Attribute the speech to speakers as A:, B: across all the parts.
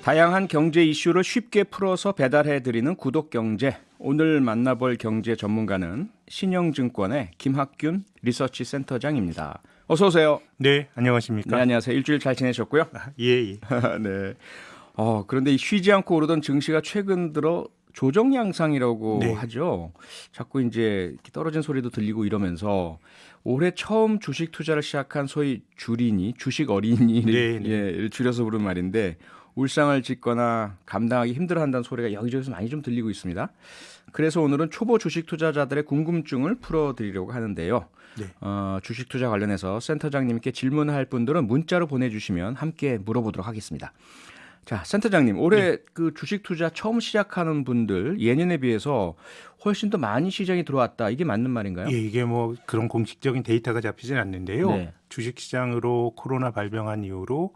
A: 다양한 경제 이슈를 쉽게 풀어서 배달해드리는 구독경제. 오늘 만나볼 경제 전문가는 신영증권의 김학균 리서치 센터장입니다. 어서 오세요.
B: 네, 안녕하십니까?
A: 네, 안녕하세요. 일주일 잘 지내셨고요?
B: 예.
A: 네. 그런데 이 쉬지 않고 오르던 증시가 최근 들어 조정 양상이라고
B: 네.
A: 하죠. 자꾸 이제 떨어진 소리도 들리고 이러면서 올해 처음 주식 투자를 시작한 소위 주린이, 주식 어린이를
B: 네.
A: 예, 줄여서 부른 말인데 울상을 짓거나 감당하기 힘들어한다는 소리가 여기저기서 많이 좀 들리고 있습니다. 그래서 오늘은 초보 주식 투자자들의 궁금증을 풀어드리려고 하는데요.
B: 네.
A: 주식 투자 관련해서 센터장님께 질문할 분들은 문자로 보내주시면 함께 물어보도록 하겠습니다. 자, 센터장님, 올해 그 주식 투자 처음 시작하는 분들 예년에 비해서 훨씬 더 많이 시장이 들어왔다. 이게 맞는 말인가요?
B: 예, 이게 뭐 그런 공식적인 데이터가 잡히진 않는데요.
A: 네.
B: 주식시장으로 코로나 발병한 이후로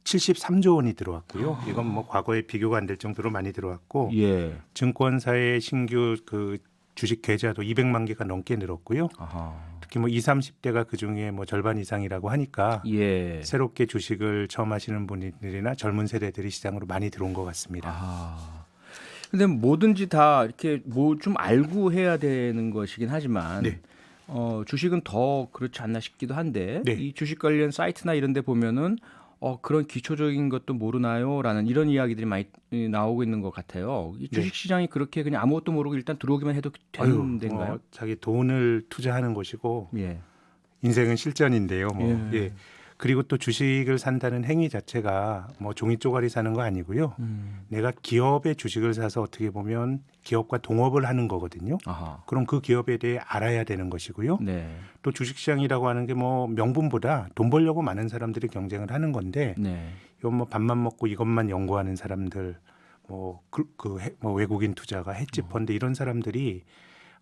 B: 73조 원이 들어왔고요. 이건 뭐 과거에 비교가 안 될 정도로 많이 들어왔고,
A: 예.
B: 증권사의 신규 그 주식 계좌도 200만 개가 넘게 늘었고요.
A: 아하.
B: 특히 뭐 20, 30대가 그 중에 뭐 절반 이상이라고 하니까
A: 예.
B: 새롭게 주식을 처음 하시는 분들이나 젊은 세대들이 시장으로 많이 들어온 것 같습니다.
A: 아. 근데 뭐든지 다 이렇게 뭐 좀 알고 해야 되는 것이긴 하지만
B: 네.
A: 주식은 더 그렇지 않나 싶기도 한데
B: 네.
A: 이 주식 관련 사이트나 이런 데 보면은 그런 기초적인 것도 모르나요?라는 이런 이야기들이 많이 나오고 있는 것 같아요. 이 주식 시장이 그렇게 그냥 아무것도 모르고 일단 들어오기만 해도 되는 데인가요?
B: 뭐 자기 돈을 투자하는 것이고
A: 예.
B: 인생은 실전인데요. 뭐
A: 예.
B: 예. 그리고 또 주식을 산다는 행위 자체가 뭐 종이 쪼가리 사는 거 아니고요. 내가 기업의 주식을 사서 어떻게 보면 기업과 동업을 하는 거거든요.
A: 아하.
B: 그럼 그 기업에 대해 알아야 되는 것이고요.
A: 네.
B: 또 주식시장이라고 하는 게 뭐 명분보다 돈 벌려고 많은 사람들이 경쟁을 하는 건데
A: 네.
B: 이건 뭐 밥만 먹고 이것만 연구하는 사람들 뭐 외국인 투자가 헤지펀드 이런 사람들이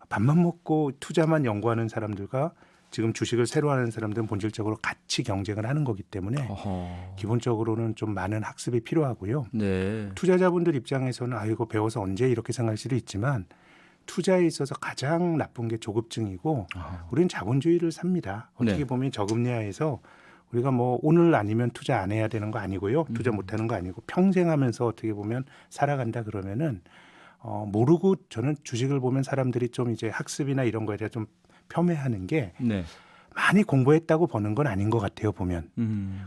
B: 밥만 먹고 투자만 연구하는 사람들과 지금 주식을 새로 하는 사람들은 본질적으로 같이 경쟁을 하는 거기 때문에
A: 어허.
B: 기본적으로는 좀 많은 학습이 필요하고요.
A: 네.
B: 투자자분들 입장에서는 이거 배워서 언제 이렇게 생각할 수도 있지만 투자에 있어서 가장 나쁜 게 조급증이고
A: 아하.
B: 우리는 자본주의를 삽니다. 어떻게
A: 네.
B: 보면 저금리하에서 우리가 뭐 오늘 아니면 투자 안 해야 되는 거 아니고요. 투자 못 하는 거 아니고 평생 하면서 어떻게 보면 살아간다 그러면은 모르고 저는 주식을 보면 사람들이 좀 이제 학습이나 이런 거에 대해 좀 폄훼하는 게
A: 네.
B: 많이 공부했다고 버는 건 아닌 것 같아요 보면.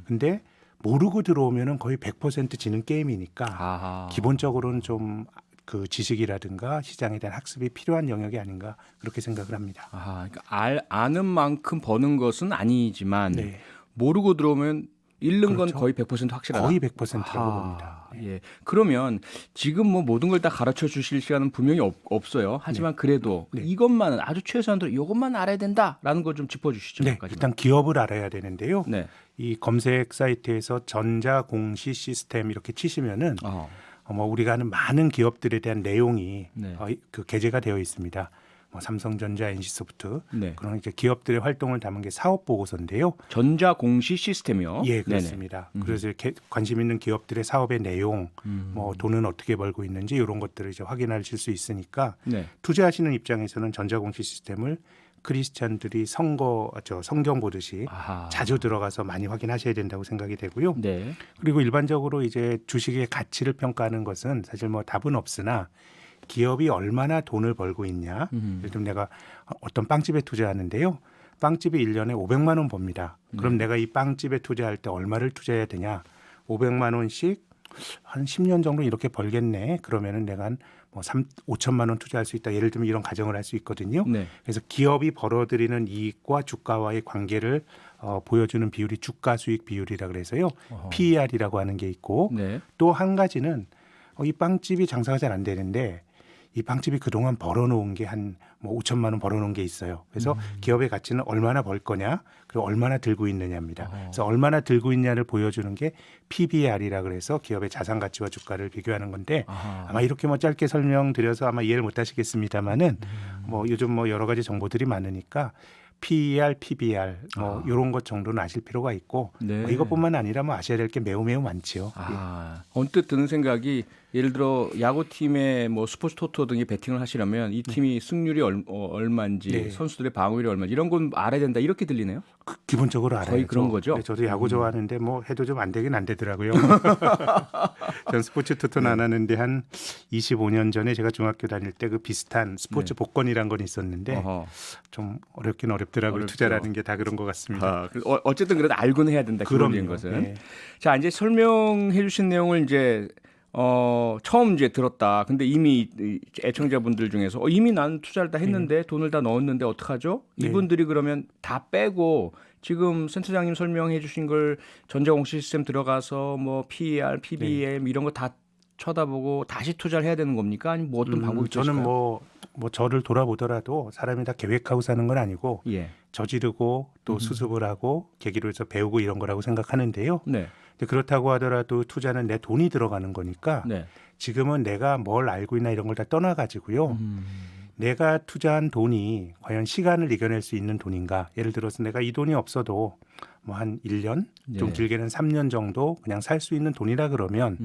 B: 근데 모르고 들어오면은 거의 100% 지는 게임이니까
A: 아하.
B: 기본적으로는 좀 그 지식이라든가 시장에 대한 학습이 필요한 영역이 아닌가 그렇게 생각을 합니다.
A: 아하. 그러니까 아는 만큼 버는 것은 아니지만
B: 네.
A: 모르고 들어오면 잃는 건
B: 그렇죠.
A: 거의 100% 확실하다.
B: 거의 100%라고
A: 아하.
B: 봅니다.
A: 예. 그러면 지금 뭐 모든 걸 다 가르쳐 주실 시간은 분명히 없어요. 하지만 그래도
B: 네.
A: 이것만은 아주 최소한으로 이것만 알아야 된다라는 걸 좀 짚어 주시죠.
B: 네,
A: 몇 가지만.
B: 일단 기업을 알아야 되는데요.
A: 네.
B: 이 검색 사이트에서 전자공시 시스템 이렇게 치시면은 뭐 우리가 아는 많은 기업들에 대한 내용이
A: 네.
B: 그 게재가 되어 있습니다. 뭐 삼성전자, NC소프트
A: 네.
B: 그런 이제 기업들의 활동을 담은 게 사업 보고서인데요.
A: 전자 공시 시스템이요.
B: 예, 그렇습니다. 그래서 이렇게 관심 있는 기업들의 사업의 내용, 뭐 돈은 어떻게 벌고 있는지 이런 것들을 이제 확인하실 수 있으니까
A: 네.
B: 투자하시는 입장에서는 전자공시 시스템을 크리스찬들이 성경 보듯이
A: 아하.
B: 자주 들어가서 많이 확인하셔야 된다고 생각이 되고요.
A: 네.
B: 그리고 일반적으로 이제 주식의 가치를 평가하는 것은 사실 뭐 답은 없으나 기업이 얼마나 돈을 벌고 있냐. 예를 들면 내가 어떤 빵집에 투자하는데요. 빵집이 1년에 500만 원 법니다. 그럼 내가 이 빵집에 투자할 때 얼마를 투자해야 되냐. 500만 원씩 한 10년 정도 이렇게 벌겠네. 그러면은 내가 한 뭐 5천만 원 투자할 수 있다. 예를 들면 이런 가정을 할 수 있거든요.
A: 네.
B: 그래서 기업이 벌어들이는 이익과 주가와의 관계를 보여주는 비율이 주가 수익 비율이라 그래서요. PER이라고 하는 게 있고
A: 네.
B: 또 한 가지는 이 빵집이 장사가 잘 안 되는데 이 빵집이 그동안 벌어놓은 게 한 뭐 5천만 원 벌어놓은 게 있어요. 그래서 기업의 가치는 얼마나 벌 거냐 그리고 얼마나 들고 있느냐입니다. 그래서 얼마나 들고 있냐를 보여주는 게 PBR이라 그래서 기업의 자산 가치와 주가를 비교하는 건데
A: 아하.
B: 아마 이렇게 뭐 짧게 설명드려서 아마 이해를 못 하시겠습니다만은 뭐 요즘 뭐 여러 가지 정보들이 많으니까 PER, PBR 뭐 이런 것 정도는 아실 필요가 있고
A: 네.
B: 뭐 이것뿐만 아니라 뭐 아셔야 될 게 매우 많지요.
A: 언뜻 드는 생각이 예를 들어 야구팀의 뭐 스포츠 토토 등이 배팅을 하시려면 이 팀이 승률이 얼마인지
B: 네.
A: 선수들의 방어율이 얼마인지 이런 건 알아야 된다 이렇게 들리네요.
B: 기본적으로 알아야죠.
A: 거의 그런 거죠?
B: 네, 저도 야구 좋아하는데 뭐 해도 좀 안 되긴 안 되더라고요. 전 스포츠 토토는 안 하는데 한 25년 전에 제가 중학교 다닐 때 그 비슷한 스포츠 복권이란 건 있었는데
A: 어허.
B: 좀 어렵긴 어렵더라고요.
A: 어렵죠.
B: 투자라는 게 다 그런 것 같습니다.
A: 어쨌든 그래도 알고는 해야 된다. 기본적인
B: 그럼요.
A: 것은.
B: 네.
A: 자, 이제 설명해 주신 내용을 이제 처음 이제 들었다. 근데 이미 이 애청자분들 중에서 이미 난 투자를 다 했는데 돈을 다 넣었는데 어떡하죠?
B: 네.
A: 이분들이 그러면 다 빼고 지금 센터장님 설명해 주신 걸 전자공시 시스템 들어가서 뭐 PER, PBM 이런 거 다 쳐다보고 다시 투자를 해야 되는 겁니까? 아니면 뭐 어떤 방법이 있을까요?
B: 저는 뭐 저를 돌아보더라도 사람이 다 계획하고 사는 건 아니고
A: 예.
B: 저지르고 또 수습을 하고 계기로 해서 배우고 이런 거라고 생각하는데요.
A: 네.
B: 근데 그렇다고 하더라도 투자는 내 돈이 들어가는 거니까
A: 네.
B: 지금은 내가 뭘 알고 있나 이런 걸 다 떠나가지고요. 내가 투자한 돈이 과연 시간을 이겨낼 수 있는 돈인가. 예를 들어서 내가 이 돈이 없어도 뭐 한 1년, 좀
A: 네.
B: 길게는 3년 정도 그냥 살 수 있는 돈이라 그러면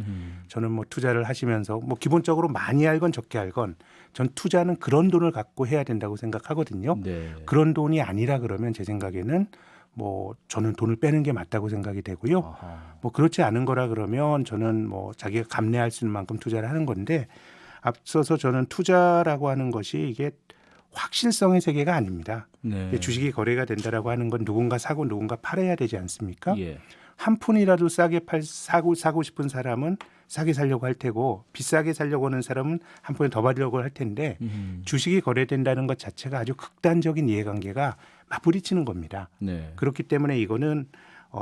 B: 저는 뭐 투자를 하시면서 뭐 기본적으로 많이 알건 적게 알건 전 투자는 그런 돈을 갖고 해야 된다고 생각하거든요.
A: 네.
B: 그런 돈이 아니라 그러면 제 생각에는 뭐 저는 돈을 빼는 게 맞다고 생각이 되고요.
A: 아하.
B: 뭐 그렇지 않은 거라 그러면 저는 뭐 자기가 감내할 수 있는 만큼 투자를 하는 건데 앞서서 저는 투자라고 하는 것이 이게 확실성의 세계가 아닙니다.
A: 네.
B: 주식이 거래가 된다라고 하는 건 누군가 사고 누군가 팔아야 되지 않습니까?
A: 예.
B: 한 푼이라도 싸게 사고 싶은 사람은 싸게 살려고 할 테고 비싸게 살려고 하는 사람은 한 푼에 더 받으려고 할 텐데 주식이 거래된다는 것 자체가 아주 극단적인 이해관계가 맞부딪히는 겁니다.
A: 네.
B: 그렇기 때문에 이거는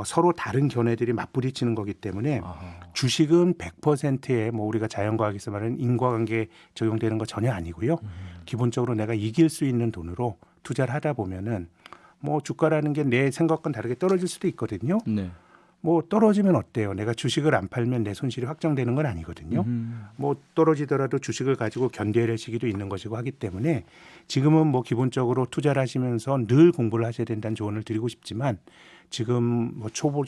B: 서로 다른 견해들이 맞부딪히는 거기 때문에
A: 아하.
B: 주식은 100%의 뭐 우리가 자연과학에서 말하는 인과관계 적용되는 거 전혀 아니고요. 기본적으로 내가 이길 수 있는 돈으로 투자를 하다 보면은 뭐 주가라는 게 내 생각과는 다르게 떨어질 수도 있거든요.
A: 네.
B: 뭐 떨어지면 어때요? 내가 주식을 안 팔면 내 손실이 확정되는 건 아니거든요. 뭐 떨어지더라도 주식을 가지고 견뎌야 할 시기도 있는 것이고 하기 때문에 지금은 뭐 기본적으로 투자를 하시면서 늘 공부를 하셔야 된다는 조언을 드리고 싶지만 지금 뭐 초보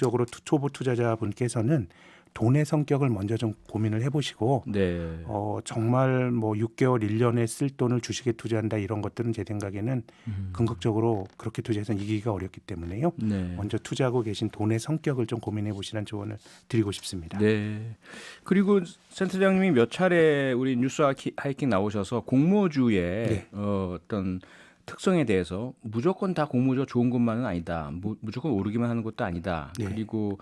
B: 투자자분께서는 돈의 성격을 먼저 좀 고민을 해보시고
A: 네.
B: 정말 뭐 6개월, 1년에 쓸 돈을 주식에 투자한다 이런 것들은 제 생각에는 궁극적으로 그렇게 투자해서 이기기가 어렵기 때문에요.
A: 네.
B: 먼저 투자하고 계신 돈의 성격을 좀 고민해 보시라는 조언을 드리고 싶습니다.
A: 네. 그리고 센터장님이 몇 차례 우리 뉴스 하이킹 나오셔서 공모주의
B: 네.
A: 어떤 특성에 대해서 무조건 다 공모주가 좋은 것만은 아니다. 무조건 오르기만 하는 것도 아니다.
B: 네.
A: 그리고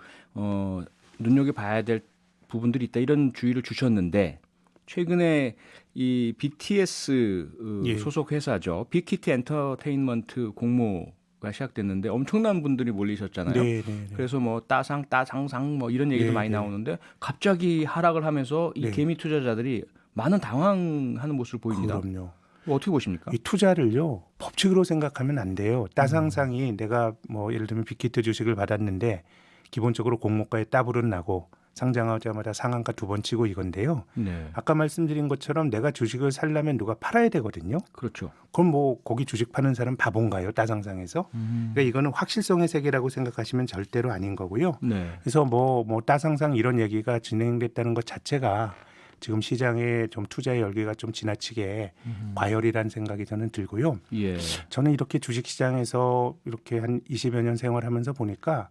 A: 눈여겨봐야 될 부분들이 있다. 이런 주의를 주셨는데 최근에 이 BTS
B: 예.
A: 소속 회사죠. 빅히트 엔터테인먼트 공모가 시작됐는데 엄청난 분들이 몰리셨잖아요.
B: 네, 네, 네.
A: 그래서 뭐 따상따상상 뭐 이런 얘기도
B: 네,
A: 많이
B: 네.
A: 나오는데 갑자기 하락을 하면서 이
B: 네.
A: 개미 투자자들이 많은 당황하는 모습을 보입니다.
B: 그럼요.
A: 어떻게 보십니까?
B: 이 투자를요 법칙으로 생각하면 안 돼요. 따상상이 내가 뭐 예를 들면 빅히트 주식을 받았는데 기본적으로 공모가에 따블은 나고 상장하자마자 상한가 2번 치고 이건데요.
A: 네,
B: 아까 말씀드린 것처럼 내가 주식을 살려면 누가 팔아야 되거든요.
A: 그렇죠.
B: 그럼 뭐 거기 주식 파는 사람 바본가요? 따상상에서? 그러니까 이거는 확실성의 세계라고 생각하시면 절대로 아닌 거고요.
A: 네,
B: 그래서 뭐 따상상 이런 얘기가 진행됐다는 것 자체가 지금 시장에 좀 투자의 열기가 좀 지나치게 과열이라는 생각이 저는 들고요.
A: 예,
B: 저는 이렇게 주식시장에서 이렇게 한 20여 년 생활하면서 보니까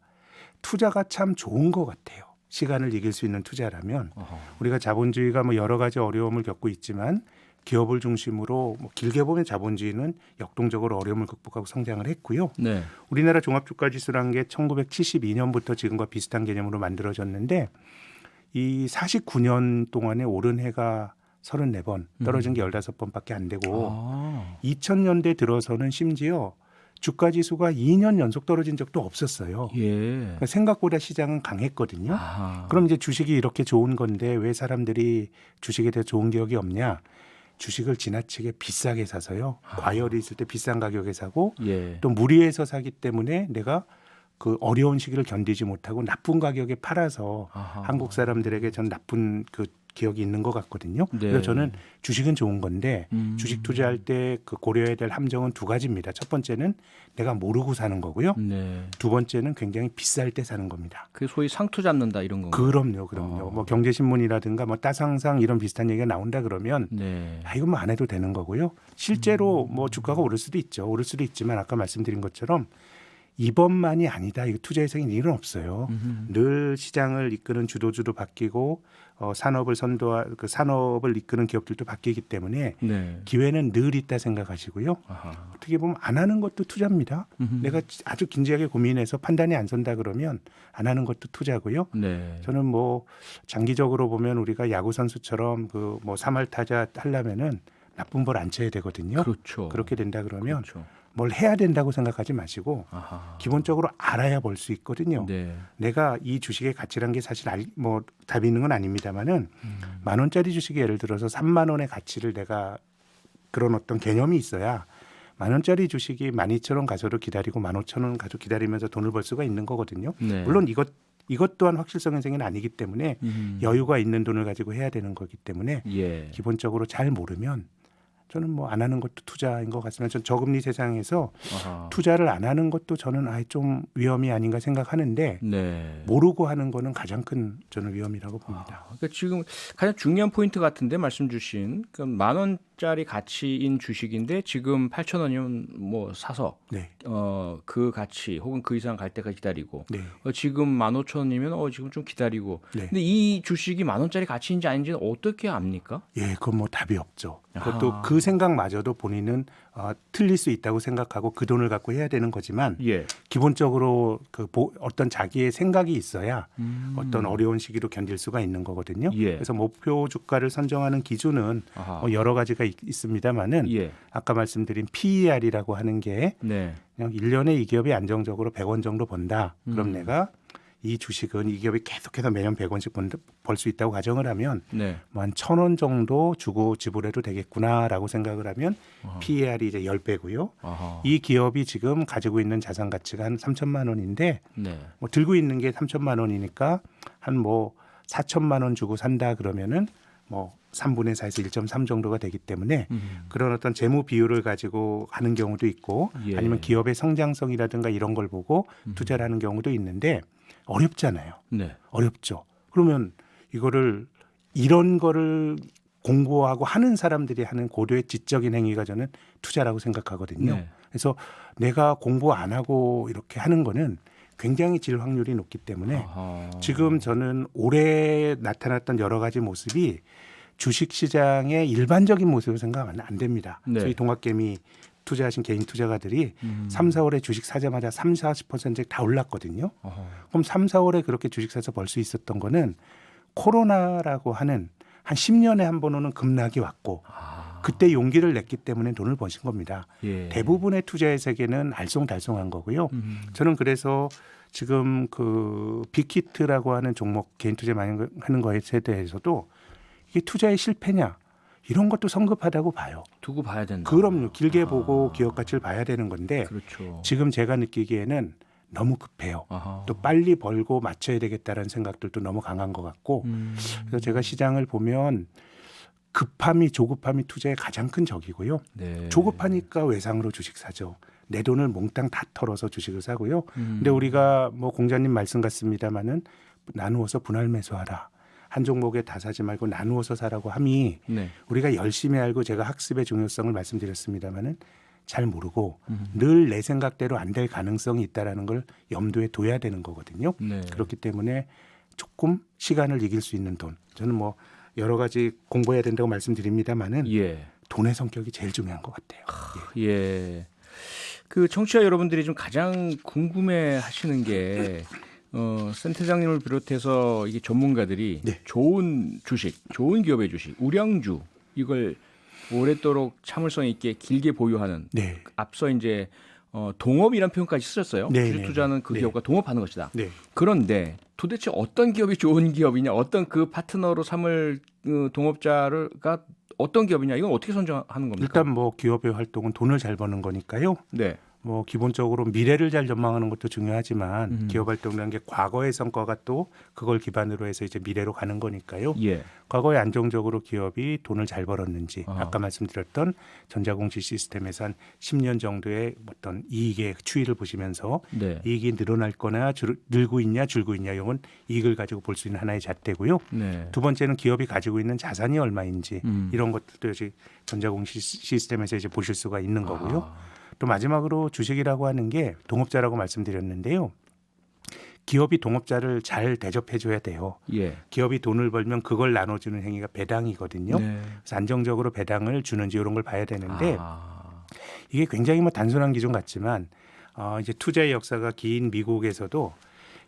B: 투자가 참 좋은 것 같아요. 시간을 이길 수 있는 투자라면
A: 어허.
B: 우리가 자본주의가 뭐 여러 가지 어려움을 겪고 있지만 기업을 중심으로 뭐 길게 보면 자본주의는 역동적으로 어려움을 극복하고 성장을 했고요.
A: 네,
B: 우리나라 종합주가지수라는 게 1972년부터 지금과 비슷한 개념으로 만들어졌는데 이 49년 동안에 오른 해가 34번, 떨어진 게 15번밖에 안 되고
A: 아,
B: 2000년대 들어서는 심지어 주가지수가 2년 연속 떨어진 적도 없었어요.
A: 예,
B: 그러니까 생각보다 시장은 강했거든요.
A: 아하.
B: 그럼 이제 주식이 이렇게 좋은 건데 왜 사람들이 주식에 대해 좋은 기억이 없냐? 주식을 지나치게 비싸게 사서요. 과열이 있을 때 비싼 가격에 사고
A: 예,
B: 또 무리해서 사기 때문에 내가 그 어려운 시기를 견디지 못하고 나쁜 가격에 팔아서
A: 아하.
B: 한국 사람들에게 전 나쁜 그 기억이 있는 것 같거든요.
A: 네.
B: 그래서 저는 주식은 좋은 건데 주식 투자할 때 그 고려해야 될 함정은 두 가지입니다. 첫 번째는 내가 모르고 사는 거고요.
A: 네,
B: 두 번째는 굉장히 비쌀 때 사는 겁니다.
A: 그 소위 상투 잡는다 이런 건가요?
B: 그럼요. 뭐 경제신문이라든가 뭐 따상상 이런 비슷한 얘기가 나온다 그러면
A: 네,
B: 이건 뭐 안 해도 되는 거고요. 실제로 뭐 주가가 오를 수도 있죠. 오를 수도 있지만 아까 말씀드린 것처럼 이번만이 아니다. 이거 투자의 생긴 일은 없어요. 늘 시장을 이끄는 주도주도 바뀌고 산업을 산업을 이끄는 기업들도 바뀌기 때문에
A: 네.
B: 기회는 늘 있다 생각하시고요.
A: 아하.
B: 어떻게 보면 안 하는 것도 투자입니다. 내가 아주 긴장하게 고민해서 판단이 안 선다 그러면 안 하는 것도 투자고요.
A: 네.
B: 저는 뭐 장기적으로 보면 우리가 야구 선수처럼 그 뭐 3할 타자 하려면은 나쁜 볼 안 쳐야 되거든요.
A: 그렇죠.
B: 그렇게 된다 그러면
A: 그렇죠.
B: 뭘 해야 된다고 생각하지 마시고
A: 아하.
B: 기본적으로 알아야 벌 수 있거든요.
A: 네.
B: 내가 이 주식의 가치란 게 사실 뭐 답이 있는 건 아닙니다만은 10,000원짜리 주식이 예를 들어서 3만 원의 가치를 내가 그런 어떤 개념이 있어야 10,000원짜리 주식이 12,000원 가서도 기다리고 15,000원 가서 기다리면서 돈을 벌 수가 있는 거거든요.
A: 네.
B: 물론 이것 또한 확실성 현상은 아니기 때문에 여유가 있는 돈을 가지고 해야 되는 거기 때문에
A: 예.
B: 기본적으로 잘 모르면 저는 뭐 안 하는 것도 투자인 것 같습니다. 전 저금리 세상에서
A: 아하.
B: 투자를 안 하는 것도 저는 좀 위험이 아닌가 생각하는데
A: 네.
B: 모르고 하는 거는 가장 큰 저는 위험이라고 봅니다.
A: 그러니까 지금 가장 중요한 포인트 같은데 말씀 주신 그 10,000원짜리 가치인 주식인데 지금 8,000원이면 뭐 사서
B: 네,
A: 그 가치 혹은 그 이상 갈 때까지 기다리고
B: 네,
A: 지금 15,000원이면 지금 좀 기다리고
B: 네.
A: 근데 이 주식이 10,000원짜리 가치인지 아닌지는 어떻게 압니까?
B: 예, 그건 뭐 답이 없죠. 그것도
A: 아.
B: 그 생각마저도 본인은 틀릴 수 있다고 생각하고 그 돈을 갖고 해야 되는 거지만
A: 예.
B: 기본적으로 어떤 자기의 생각이 있어야 어떤 어려운 시기로 견딜 수가 있는 거거든요.
A: 예.
B: 그래서 목표 주가를 선정하는 기준은
A: 아하.
B: 여러 가지가 있습니다만은
A: 예.
B: 아까 말씀드린 PER이라고 하는 게
A: 네.
B: 그냥 1년에 이 기업이 안정적으로 100원 정도 번다. 그럼 내가 이 주식은 이 기업이 계속해서 매년 100원씩 벌 수 있다고 가정을 하면
A: 네.
B: 뭐 한 1,000원 정도 주고 지불해도 되겠구나라고 생각을 하면 PER이 이제 10배고요.
A: 아하.
B: 이 기업이 지금 가지고 있는 자산 가치가 한 3천만 원인데
A: 네.
B: 뭐 들고 있는 게 3천만 원이니까 한 뭐 4천만 원 주고 산다 그러면은 뭐 3분의 4에서 1.3 정도가 되기 때문에 그런 어떤 재무 비율을 가지고 하는 경우도 있고
A: 예.
B: 아니면 기업의 성장성이라든가 이런 걸 보고 투자를 하는 경우도 있는데 어렵잖아요.
A: 네.
B: 어렵죠. 그러면 이거를 이런 거를 공부하고 하는 사람들이 하는 고도의 지적인 행위가 저는 투자라고 생각하거든요.
A: 네.
B: 그래서 내가 공부 안 하고 이렇게 하는 거는 굉장히 질 확률이 높기 때문에
A: 아하.
B: 지금 저는 올해 나타났던 여러 가지 모습이 주식 시장의 일반적인 모습을 생각하면 안 됩니다.
A: 네.
B: 저희 동학개미 투자하신 개인 투자가들이 3, 4월에 주식 사자마자 3, 40%다 올랐거든요.
A: 아하.
B: 그럼 3, 4월에 그렇게 주식 사서 벌 수 있었던 거는 코로나라고 하는 한 10년에 한 번 오는 급락이 왔고 그때 용기를 냈기 때문에 돈을 버신 겁니다.
A: 예.
B: 대부분의 투자의 세계는 알쏭달쏭한 거고요. 저는 그래서 지금 그 빅히트라고 하는 종목 개인 투자 많이 하는 거에 대해서도 이게 투자의 실패냐 이런 것도 성급하다고 봐요.
A: 두고 봐야 된다.
B: 그럼요. 길게 보고 기업 가치를 봐야 되는 건데
A: 그렇죠.
B: 지금 제가 느끼기에는 너무 급해요.
A: 아하.
B: 또 빨리 벌고 맞춰야 되겠다는 생각들도 너무 강한 것 같고 그래서 제가 시장을 보면 급함이 조급함이 투자의 가장 큰 적이고요.
A: 네.
B: 조급하니까 외상으로 주식 사죠. 내 돈을 몽땅 다 털어서 주식을 사고요. 근데 우리가 뭐 공자님 말씀 같습니다마는 나누어서 분할 매수하라. 한 종목에 다 사지 말고 나누어서 사라고 함이
A: 네.
B: 우리가 열심히 알고 제가 학습의 중요성을 말씀드렸습니다마는 잘 모르고 늘 내 생각대로 안 될 가능성이 있다라는 걸 염두에 둬야 되는 거거든요.
A: 네.
B: 그렇기 때문에 조금 시간을 이길 수 있는 돈. 저는 뭐 여러 가지 공부해야 된다고 말씀드립니다마는
A: 예.
B: 돈의 성격이 제일 중요한 것 같아요. 예.
A: 예. 그 청취자 여러분들이 좀 가장 궁금해하시는 게 센터장님을 비롯해서 이게 전문가들이
B: 네.
A: 좋은 주식, 좋은 기업의 주식, 우량주 이걸 오랫도록 참을성 있게 길게 보유하는
B: 네.
A: 앞서 이제 동업이라는 표현까지 쓰셨어요.
B: 네,
A: 주식
B: 네,
A: 투자는 그
B: 네.
A: 기업과 동업하는 것이다.
B: 네.
A: 그런데 도대체 어떤 기업이 좋은 기업이냐, 어떤 그 파트너로 삼을 동업자가 어떤 기업이냐, 이건 어떻게 선정하는 겁니까?
B: 일단 뭐 기업의 활동은 돈을 잘 버는 거니까요.
A: 네.
B: 뭐 기본적으로 미래를 잘 전망하는 것도 중요하지만 기업 활동이라는 게 과거의 성과가 또 그걸 기반으로 해서 이제 미래로 가는 거니까요.
A: 예.
B: 과거에 안정적으로 기업이 돈을 잘 벌었는지
A: 아하.
B: 아까 말씀드렸던 전자공시 시스템에서 한 10년 정도의 어떤 이익의 추이를 보시면서
A: 네.
B: 이익이 늘어날 거나 늘고 있냐 줄고 있냐 이건 이익을 가지고 볼 수 있는 하나의 잣대고요.
A: 네.
B: 두 번째는 기업이 가지고 있는 자산이 얼마인지 이런 것들도 이제 전자공시 시스템에서 이제 보실 수가 있는 거고요.
A: 아.
B: 또 마지막으로 주식이라고 하는 게 동업자라고 말씀드렸는데요. 기업이 동업자를 잘 대접해줘야 돼요.
A: 예.
B: 기업이 돈을 벌면 그걸 나눠주는 행위가 배당이거든요.
A: 네.
B: 그래서 안정적으로 배당을 주는지 이런 걸 봐야 되는데
A: 아.
B: 이게 굉장히 뭐 단순한 기준 같지만 이제 투자의 역사가 긴 미국에서도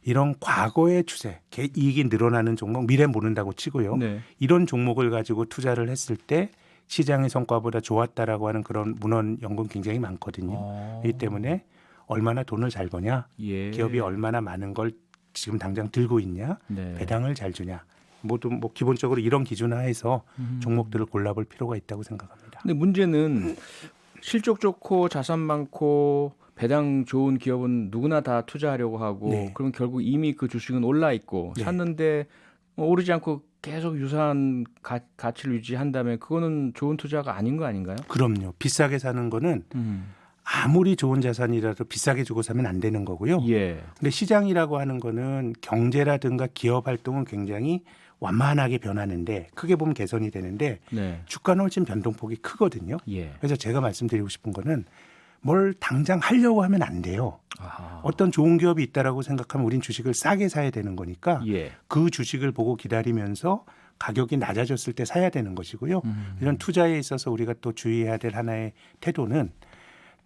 B: 이런 과거의 추세, 이익이 늘어나는 종목, 미래 모른다고 치고요.
A: 네.
B: 이런 종목을 가지고 투자를 했을 때 시장의 성과보다 좋았다라고 하는 그런 문헌 연구는 굉장히 많거든요. 이 때문에 얼마나 돈을 잘 버냐,
A: 예.
B: 기업이 얼마나 많은 걸 지금 당장 들고 있냐,
A: 네.
B: 배당을 잘 주냐, 모두 뭐 기본적으로 이런 기준 하에서 종목들을 골라볼 필요가 있다고 생각합니다.
A: 근데 문제는 실적 좋고 자산 많고 배당 좋은 기업은 누구나 다 투자하려고 하고
B: 네.
A: 그럼 결국 이미 그 주식은 올라 있고
B: 네.
A: 샀는데 오르지 않고 계속 유사한 가치를 유지한다면 그거는 좋은 투자가 아닌 거 아닌가요?
B: 그럼요. 비싸게 사는 거는 아무리 좋은 자산이라도 비싸게 주고 사면 안 되는 거고요.
A: 예.
B: 근데 시장이라고 하는 거는 경제라든가 기업 활동은 굉장히 완만하게 변하는데 크게 보면 개선이 되는데
A: 네.
B: 주가는 훨씬 변동폭이 크거든요.
A: 예.
B: 그래서 제가 말씀드리고 싶은 거는 뭘 당장 하려고 하면 안 돼요.
A: 아하.
B: 어떤 좋은 기업이 있다라고 생각하면 우린 주식을 싸게 사야 되는 거니까
A: 예.
B: 그 주식을 보고 기다리면서 가격이 낮아졌을 때 사야 되는 것이고요. 이런 투자에 있어서 우리가 또 주의해야 될 하나의 태도는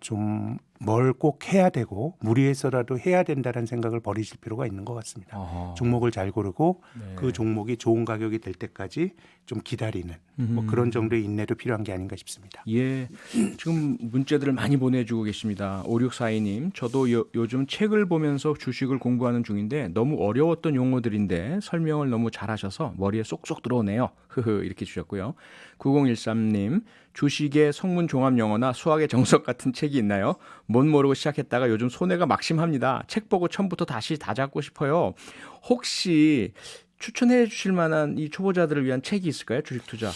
B: 좀 뭘 꼭 해야 되고 무리해서라도 해야 된다는 생각을 버리실 필요가 있는 것 같습니다.
A: 아하.
B: 종목을 잘 고르고
A: 네.
B: 그 종목이 좋은 가격이 될 때까지 좀 기다리는 뭐 그런 정도의 인내도 필요한 게 아닌가 싶습니다.
A: 예. 지금 문자들을 많이 보내주고 계십니다. 5642님, 저도 요즘 책을 보면서 주식을 공부하는 중인데 너무 어려웠던 용어들인데 설명을 너무 잘하셔서 머리에 쏙쏙 들어오네요. 이렇게 주셨고요. 9013님, 주식의 성문 종합 영어나 수학의 정석 같은 책이 있나요? 못 모르고 시작했다가 요즘 손해가 막심합니다. 책 보고 처음부터 다시 다 잡고 싶어요. 혹시 추천해 주실 만한 이 초보자들을 위한 책이 있을까요? 주식 투자.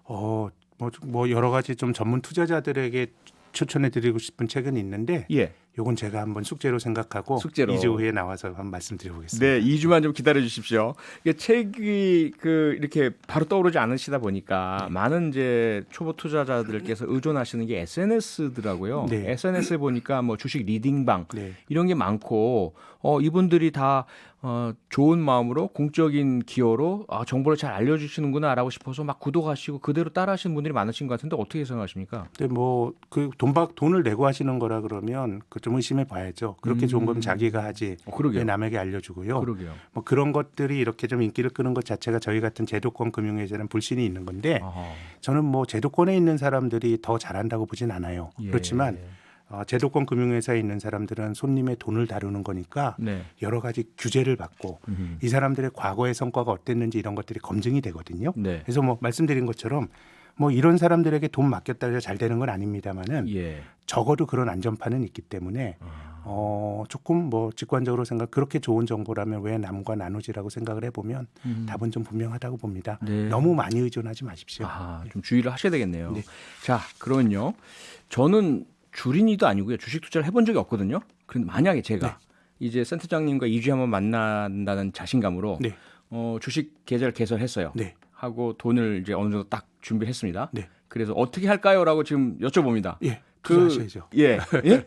B: 뭐 여러 가지 좀 전문 투자자들에게 추천해 드리고 싶은 책은 있는데
A: 예.
B: 요건 제가 한번 숙제로 생각하고
A: 숙제로.
B: 2주 후에 나와서 한번 말씀드려보겠습니다.
A: 네, 2주만 좀 기다려 주십시오. 이게 책이 이렇게 바로 떠오르지 않으시다 보니까 많은 이제 초보 투자자들께서 의존하시는 게 SNS더라고요.
B: 네.
A: SNS에 보니까 뭐 주식 리딩방
B: 네.
A: 이런 게 많고 이분들이 다 좋은 마음으로 공적인 기여로 정보를 잘 알려주시는구나라고 싶어서 막 구독하시고 그대로 따라하시는 분들이 많으신 것 같은데 어떻게 생각하십니까?
B: 근데 뭐 그 돈을 내고 하시는 거라 그러면 그 좀 의심해 봐야죠. 그렇게 좋은 거면 자기가 하지
A: 그러게요.
B: 왜 남에게 알려주고요.
A: 그러게요.
B: 뭐 그런 것들이 이렇게 좀 인기를 끄는 것 자체가 저희 같은 제도권 금융회사는 불신이 있는 건데
A: 아하.
B: 저는 뭐 제도권에 있는 사람들이 더 잘한다고 보진 않아요.
A: 예.
B: 그렇지만 제도권 금융회사에 있는 사람들은 손님의 돈을 다루는 거니까
A: 네.
B: 여러 가지 규제를 받고 이 사람들의 과거의 성과가 어땠는지 이런 것들이 검증이 되거든요.
A: 네.
B: 그래서 뭐 말씀드린 것처럼 뭐 이런 사람들에게 돈 맡겼다 해서 잘 되는 건 아닙니다만은
A: 예.
B: 적어도 그런 안전판은 있기 때문에 조금 뭐 직관적으로 그렇게 좋은 정보라면 왜 남과 나누지라고 생각을 해보면 답은 좀 분명하다고 봅니다.
A: 네.
B: 너무 많이 의존하지 마십시오.
A: 좀 주의를 하셔야 되겠네요.
B: 네.
A: 자, 그러면요. 저는 주린이도 아니고요. 주식 투자를 해본 적이 없거든요. 그런데 만약에 제가 이제 센터장님과 2주에 한번 만난다는 자신감으로
B: 네.
A: 주식 계좌를 개설했어요.
B: 네.
A: 하고 돈을 이제 어느 정도 딱 준비했습니다.
B: 네.
A: 그래서 어떻게 할까요?라고 지금 여쭤봅니다.
B: 예. 투자하셔야죠.
A: 예. 예?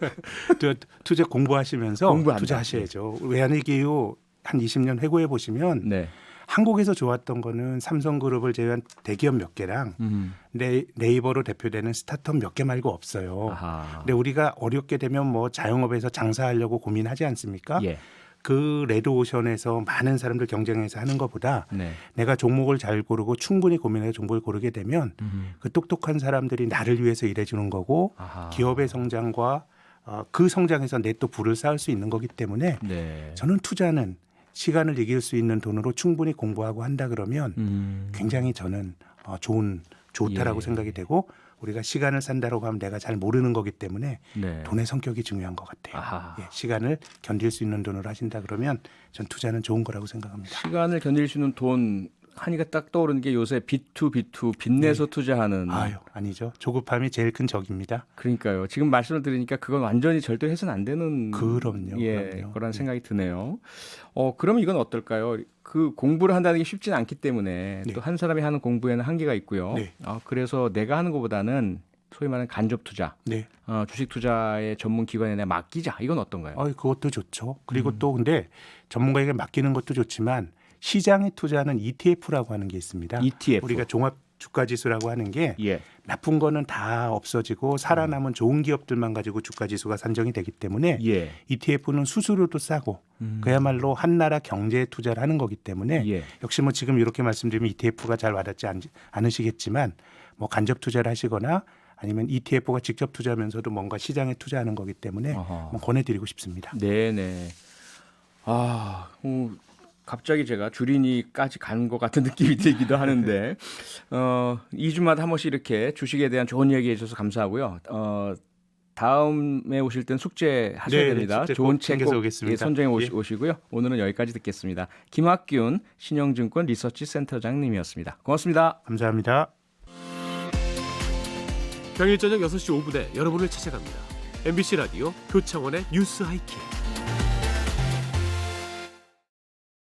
B: 투자 공부하시면서
A: 공부한다.
B: 투자하셔야죠. 외환위기후 한 20년 회고해 보시면
A: 네.
B: 한국에서 좋았던 거는 삼성그룹을 제외한 대기업 몇 개랑 네이버로 대표되는 스타트업 몇 개 말고 없어요.
A: 아하.
B: 근데 우리가 어렵게 되면 뭐 자영업에서 장사하려고 고민하지 않습니까?
A: 예.
B: 그 레드오션에서 많은 사람들 경쟁해서 하는 것보다
A: 네.
B: 내가 종목을 잘 고르고 충분히 고민해서 종목을 고르게 되면 그 똑똑한 사람들이 나를 위해서 일해주는 거고
A: 아하.
B: 기업의 성장과 그 성장에서 내 또 부를 쌓을 수 있는 거기 때문에
A: 네.
B: 저는 투자는 시간을 이길 수 있는 돈으로 충분히 공부하고 한다 그러면 굉장히 저는 좋다라고
A: 예.
B: 생각이 되고 우리가 시간을 산다라고 하면 내가 잘 모르는 거기 때문에
A: 네.
B: 돈의 성격이 중요한 것 같아요.
A: 아하.
B: 예, 시간을 견딜 수 있는 돈으로 하신다 그러면 전 투자는 좋은 거라고 생각합니다.
A: 시간을 견딜 수 있는 돈 하니까 딱 떠오르는 게 요새 B2B2 빚내서 투자하는
B: 아니죠. 조급함이 제일 큰 적입니다.
A: 그러니까요. 지금 말씀을 들으니까 그건 완전히 절대 해서는 안 되는
B: 그럼요.
A: 그런 생각이 드네요. 그럼 이건 어떨까요? 그 공부를 한다는 게 쉽지는 않기 때문에
B: 네.
A: 또 한 사람이 하는 공부에는 한계가 있고요.
B: 네.
A: 그래서 내가 하는 것보다는 소위 말하는 간접 투자,
B: 네.
A: 주식 투자의 전문 기관에 내가 맡기자. 이건 어떤가요?
B: 그것도 좋죠. 그리고 또 근데 전문가에게 맡기는 것도 좋지만 시장에 투자하는 ETF라고 하는 게 있습니다.
A: ETF.
B: 우리가 종합 주가 지수라고 하는 게
A: 예.
B: 나쁜 거는 다 없어지고 살아남은 좋은 기업들만 가지고 주가 지수가 산정이 되기 때문에
A: 예.
B: ETF는 수수료도 싸고 그야말로 한 나라 경제에 투자를 하는 거기 때문에
A: 예.
B: 역시 뭐 지금 이렇게 말씀드리면 ETF가 잘 와닿지 않으시겠지만 뭐 간접 투자를 하시거나 아니면 ETF가 직접 투자하면서도 뭔가 시장에 투자하는 거기 때문에
A: 어허.
B: 뭐 권해드리고 싶습니다.
A: 네네. 갑자기 제가 주린이까지 간 것 같은 느낌이 들기도 하는데 2주마다 한 번씩 이렇게 주식에 대한 좋은 얘기 해주셔서 감사하고요. 다음에 오실 땐 숙제 하셔야
B: 네,
A: 됩니다.
B: 숙제
A: 좋은
B: 꼭
A: 책
B: 챙겨서
A: 꼭
B: 오겠습니다.
A: 선정해
B: 예.
A: 오시고요. 오늘은 여기까지 듣겠습니다. 김학균 신영증권 리서치 센터장님이었습니다. 고맙습니다.
B: 감사합니다.
C: 평일 저녁 6시 5분에 여러분을 찾아갑니다. MBC 라디오 표창원의 뉴스 하이킥.